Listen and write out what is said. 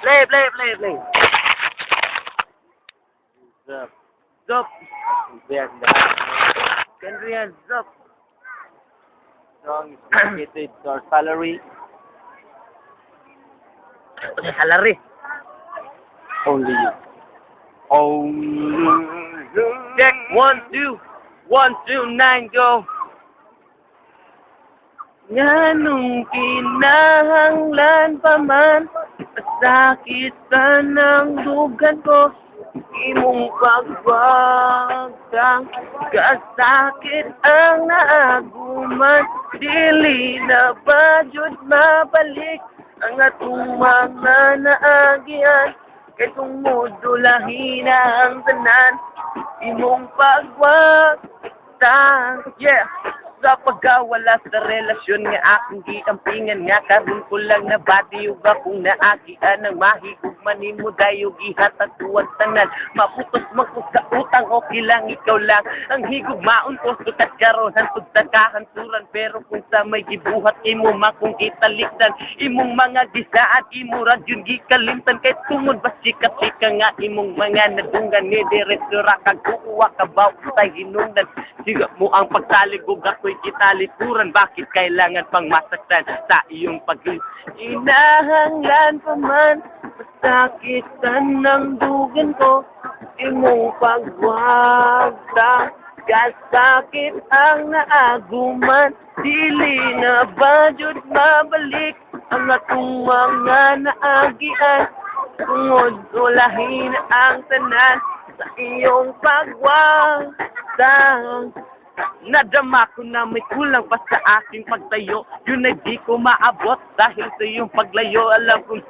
Play. Zup. Kendrian, zup. Song is dedicated to our salary. Salary. Only you. Only you. Check 1, 2, 9, go. Nganong kinahanglan pa man, masakit ka ng dugan ko. Imong pagwagtang kasakit ang naaguman. Dili na ba jud mabalik ang atong mga naagian? Kay tungod dulahin ang tanan, imong pagwagtang. Yeah! Sa pagkawala sa relasyon nga akong giampingan nga karon ko lang nabati ug akong naagian ang mahigugman nimo dayo gihatag tuwag tanan maputos man ko sa utang okay lang ikaw lang ang higugmaon ko sukat karon hantod sa kahanturan pero kung sa may gibuhat imo makong kitalikdan imong mga gisaan imo ra gyud gikalimtan kay tungod ba sika-sika nga imong mga nadunggan ni diretso ra kag kukuha ka baw sa hinungdan siga mo ang pagsalig ug ako'y kitalikuran, bakit kailangan pang masaktan sa iyong inahanglan pa man, masakitan ng dugan ko, imong pagwagtang, kasakit ang naaguman, dili na ba jud mabalik ang atong mga naagian, tungod ulahin ang tanan sa iyong pagwagtang. Nadama ko na may kulang pa sa aking pagtayo. Yun ay di ko maabot dahil sa iyong paglayo. Alam kong...